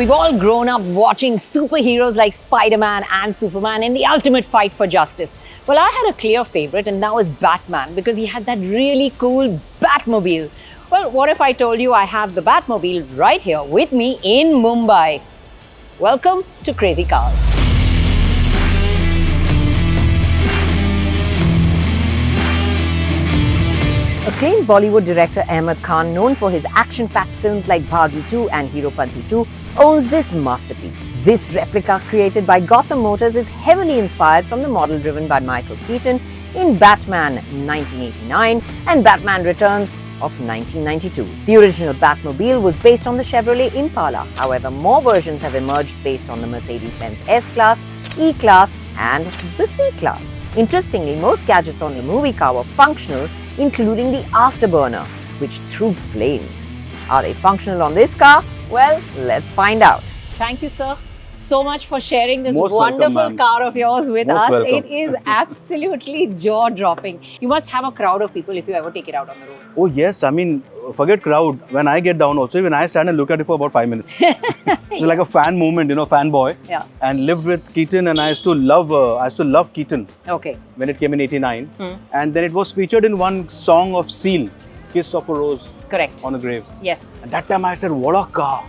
We've all grown up watching superheroes like Spider-Man and Superman in the ultimate fight for justice. Well, I had a clear favorite, and that was Batman, because he had that really cool Batmobile. Well, what if I told you I have the Batmobile right here with me in Mumbai? Welcome to Crazy Cars. Acclaimed Bollywood director Ahmed Khan, known for his action-packed films like Bhagi 2 and Heropanti 2, owns this masterpiece. This replica, created by Gotham Motors, is heavily inspired from the model driven by Michael Keaton in Batman 1989 and Batman Returns of 1992. The original Batmobile was based on the Chevrolet Impala. However, more versions have emerged based on the Mercedes-Benz S-Class, E-Class and the C-Class. Interestingly, most gadgets on the movie car were functional, including the afterburner, which threw flames. Are they functional on this car? Well, let's find out. Thank you, sir, so much for sharing this wonderful car of yours with us. It is absolutely jaw-dropping. You must have a crowd of people if you ever take it out on the road. Oh yes, I mean, forget crowd. When I get down also, even I stand and look at it for about 5 minutes. It's like a fan movement, fanboy. Yeah. And lived with Keaton, and I used to love Keaton. Okay. When it came in '89. And then it was featured in one song of Seal, Kiss of a Rose. Correct. On a Grave. Yes. And that time I said, what a car.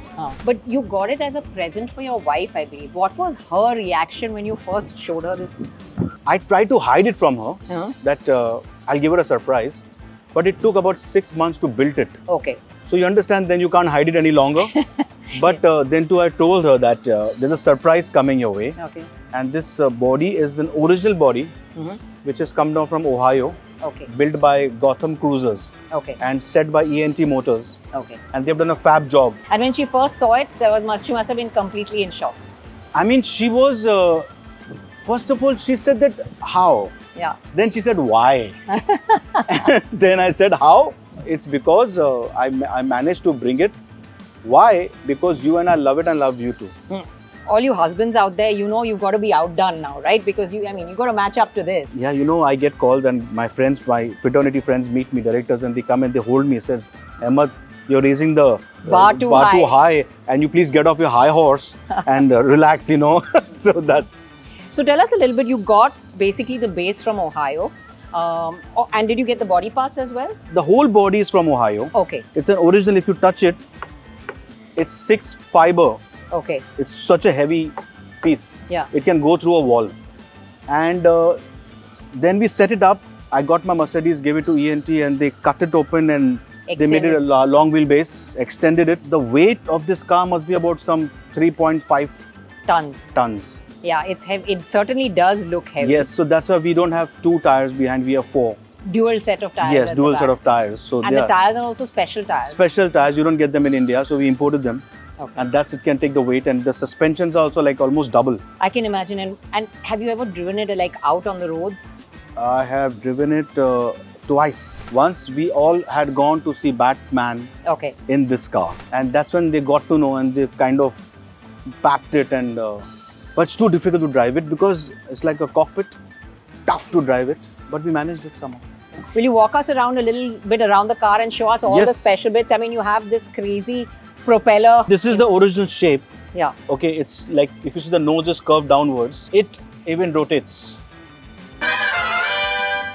But you got it as a present for your wife, I believe. What was her reaction when you first showed her this? I tried to hide it from her, that I'll give her a surprise. But it took about 6 months to build it. Okay. So you understand, then you can't hide it any longer. But then too, I told her that there's a surprise coming your way. Okay. And this body is an original body, which has come down from Ohio. Okay. Built by Gotham Cruisers. Okay. And set by ENT Motors. Okay. And they've done a fab job. And when she first saw it, she must have been completely in shock. I mean, she was, first of all, she said that, how? Yeah. Then she said, why? Then I said, how? It's because I managed to bring it. Why? Because you and I love it and love you too. All you husbands out there, you've got to be outdone now, right? Because you got to match up to this. Yeah, I get calls, and my friends, my fraternity friends meet me, directors, and they come and they hold me and said, Ahmed, you're raising the bar too high, and you please get off your high horse and relax, So that's... So tell us a little bit, you got basically the base from Ohio. And did you get the body parts as well? The whole body is from Ohio. Okay. It's an original. If you touch it, it's 6 fiber. Okay. It's such a heavy piece. Yeah. It can go through a wall. And then we set it up. I got my Mercedes, gave it to ENT, and they cut it open and they made it a long wheelbase, extended it. The weight of this car must be about some 3.5 tons. Yeah, it's heavy. It certainly does look heavy. Yes, so that's why we don't have 2 tires behind, we have 4. Dual set of tires. Yes, dual set of tires. So and the tires are also special tires. Special tires, you don't get them in India, so we imported them. Okay. And it can take the weight, and the suspensions are also like almost double. I can imagine. And have you ever driven it like out on the roads? I have driven it twice. Once we all had gone to see Batman in this car, and that's when they got to know, and they kind of packed it, and but it's too difficult to drive it because it's like a cockpit, tough to drive it, but we managed it somehow. Will you walk us around a little bit around the car and show us all the special bits? I mean, you have this crazy propeller. This is the original shape. Yeah. Okay, it's like, if you see the nose is curved downwards, it even rotates.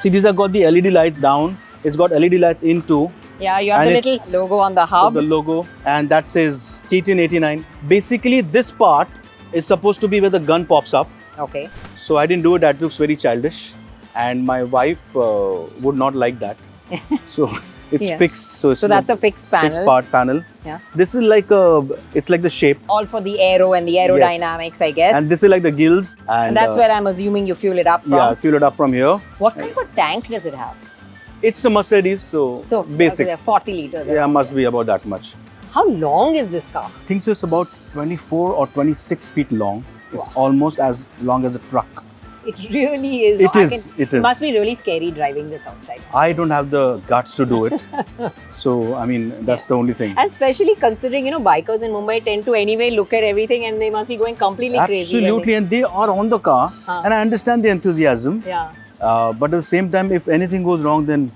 See, these have got the LED lights down. It's got LED lights in too. Yeah, you have the little logo on the hub. So the logo, and that says Keaton 89. Basically, this part is supposed to be where the gun pops up. Okay. So I didn't do it. That looks very childish, and my wife would not like that. So it's fixed. So that's a fixed panel. Fixed part panel. Yeah. This is like it's like the shape. All for the aero and the aerodynamics, I guess. And this is like the gills. And that's where I'm assuming you fuel it up from. Yeah, fuel it up from here. What kind of a tank does it have? It's a Mercedes, so basic. 40 liters. Yeah, must be about that much. How long is this car? I think so. It's about 24 or 26 feet long. It's almost as long as a truck. It really is. It is. It must be really scary driving this outside. I don't have the guts to do it. So, I mean, that's the only thing. And especially considering, bikers in Mumbai tend to anyway look at everything and they must be going completely crazy. Absolutely. And they are on the car. And I understand the enthusiasm. Yeah. But at the same time, if anything goes wrong, then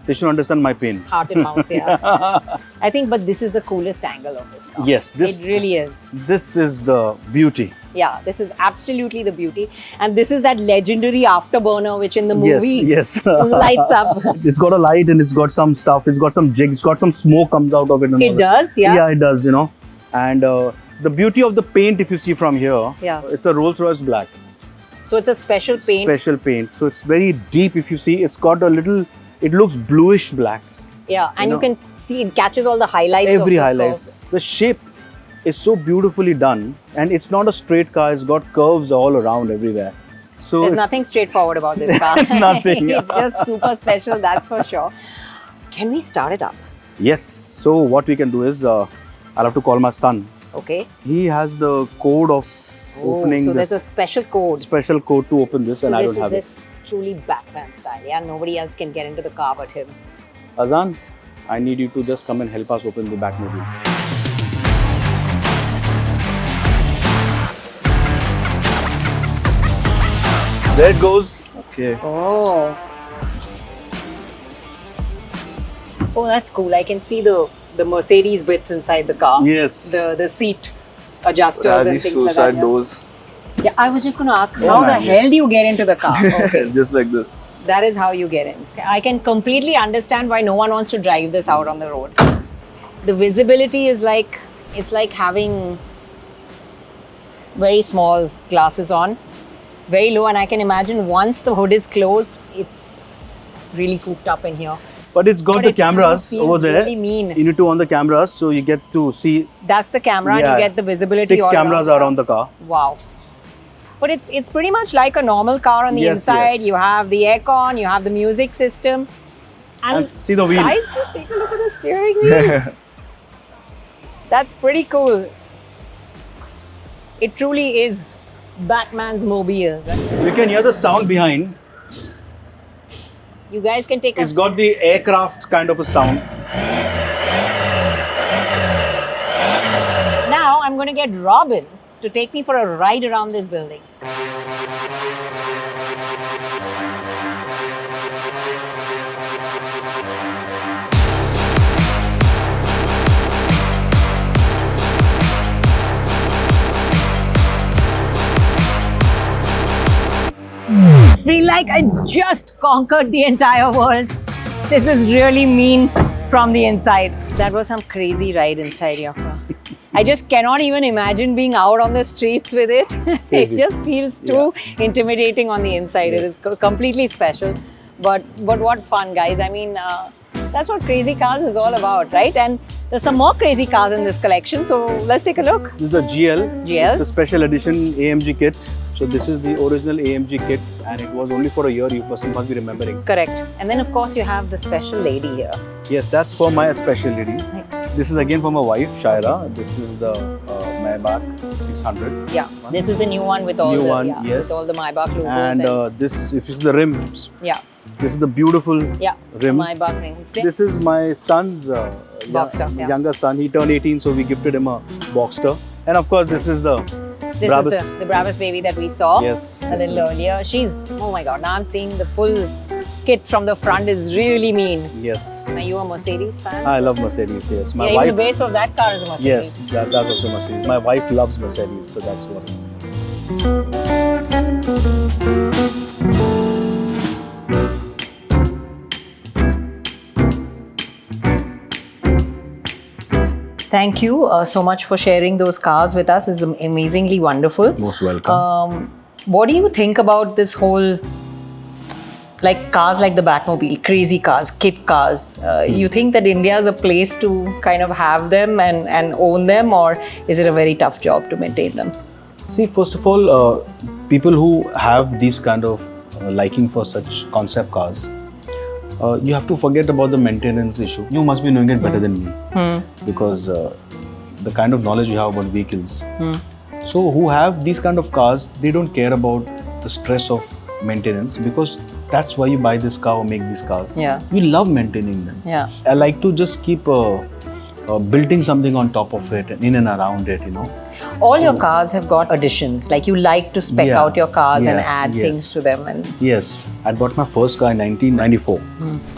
They should understand my pain. Heart and mouth, yeah. I think, but this is the coolest angle of this car. Yes, this it really is. This is the beauty. Yeah, this is absolutely the beauty. And this is that legendary afterburner which in the movie yes. lights up. It's got a light and it's got some stuff. It's got some jigs. It's got some smoke comes out of it. And It does, yeah. Yeah, it does, you know. And the beauty of the paint, if you see from here, it's a Rolls-Royce black. So it's a special paint. Special paint. So it's very deep. If you see, it's got a little, it looks bluish black. Yeah, and you can see it catches all the highlights. Every of the highlights. curve. The shape is so beautifully done, and it's not a straight car. It's got curves all around everywhere. So there's nothing straightforward about this car. Nothing. It's just super special, that's for sure. Can we start it up? Yes. So what we can do is, I'll have to call my son. Okay. He has the code of opening. So this there's a special code. special code to open this, So and I this don't have is truly Batman style. Yeah, nobody else can get into the car but him. it. Azan, I need you to just come and help us open the Batmobile. There it goes. Okay. Oh. Oh, that's cool. I can see the Mercedes bits inside the car. Yes. The seat adjusters and things like that. doors. Yeah, I was just going to ask, how the hell do you get into the car? Okay. Just like this. That is how you get in. I can completely understand why no one wants to drive this out on the road. The visibility is like, it's like having very small glasses on, very low, and I can imagine once the hood is closed, it's really cooped up in here. But it's got But the it kind of cameras feels over there. really mean. You need to on the cameras, so you get to see. That's the camera, and you get the visibility. 6 all cameras around around the car. Wow. But it's pretty much like a normal car on the inside. Yes. You have the aircon, you have the music system. And see the wheel. Guys, just take a look at the steering wheel. That's pretty cool. It truly is Batman's mobile. You can hear the sound behind. You guys can take a... It's got the aircraft kind of a sound. Now I'm going to get Robin to take me for a ride around this building. Feel like I just conquered the entire world. This is really mean from the inside. That was some crazy ride inside your car. I just cannot even imagine being out on the streets with it. It just feels too intimidating on the inside. It is completely special. But what fun, guys. I mean, that's what crazy cars is all about, right? And there's some more crazy cars in this collection. So let's take a look. This is the GL. GL. It's the special edition AMG kit. So this is the original AMG kit, and it was only for a year. You must be remembering. Correct. And then, of course, you have the special lady here. Yes, that's for my special lady. This is again for my wife, Shaira. This is the Maybach 600. Yeah, this is the new one with all yes. with all the Maybach logos. And this, if you see the rims, this is the beautiful rim. Maybach rims. This is my son's Boxster, younger son. He turned 18, so we gifted him a Boxster. And of course, this is the Brabus. Is the Brabus baby that we saw a little earlier. She's, oh my God, now I'm seeing the full kit from the front is really mean. Yes. Are you a Mercedes fan? I love Mercedes, yes. My wife, even the base of that car is a Mercedes. Yes, that's also Mercedes. My wife loves Mercedes, so that's what it is. Thank you so much for sharing those cars with us. It's amazingly wonderful. Most welcome. What do you think about this whole, like cars like the Batmobile, crazy cars, kit cars? You think that India is a place to kind of have them and own them, or is it a very tough job to maintain them? See, first of all, people who have these kind of liking for such concept cars, you have to forget about the maintenance issue. You must be knowing it better than me, because the kind of knowledge you have about vehicles. So who have these kind of cars, they don't care about the stress of maintenance, because that's why you buy this car or make these cars. Yeah. You love maintaining them. Yeah. I like to just keep building something on top of it and in and around it, you know. All your cars have got additions. Like you like to spec Yeah, out your cars and yeah, add yes. things to them. And Yes, I bought my first car in 1994.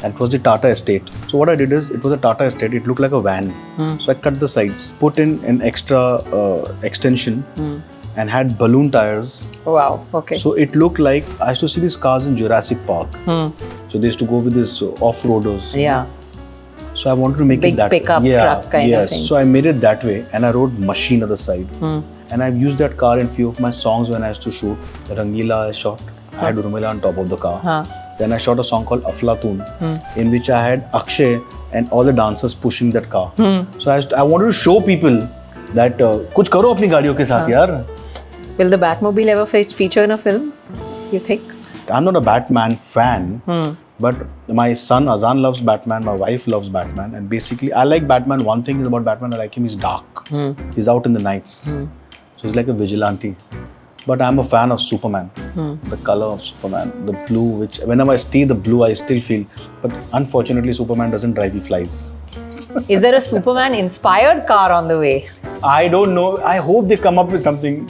And it was the Tata Estate. So what I did is, it was a Tata Estate. It looked like a van. So I cut the sides, put in an extra extension, and had balloon tires. wow, okay. So it looked like, I used to see these cars in Jurassic Park. So they used to go with these off-roaders. Yeah. So I wanted to make Big it that pickup truck kind of thing. So I made it that way, and I wrote Machine at the side. And I've used that car in few of my songs when I used to shoot. Rangila I shot. I had Urmila on top of the car. Then I shot a song called Aflatun, in which I had Akshay and all the dancers pushing that car. So I wanted to show people that kuch karo apni gaadiyon ke saath yaar. Will the Batmobile ever feature in a film, you think? I'm not a Batman fan, but my son Azan loves Batman, my wife loves Batman, and basically I like Batman. One thing is about Batman, I like him, he's dark. He's out in the nights. So he's like a vigilante. But I'm a fan of Superman. The color of Superman, the blue, which whenever I see the blue, I still feel. But unfortunately, Superman doesn't drive, he flies. Is there a Superman-inspired car on the way? I don't know. I hope they come up with something.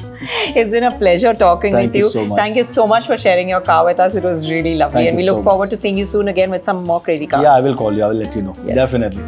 It's been a pleasure talking with you. Thank you so much. Thank you so much for sharing your car with us. It was really lovely. Thank and you we so look forward to seeing you soon again with some more crazy cars. Yeah, I will call you. I will let you know. Yes. Definitely.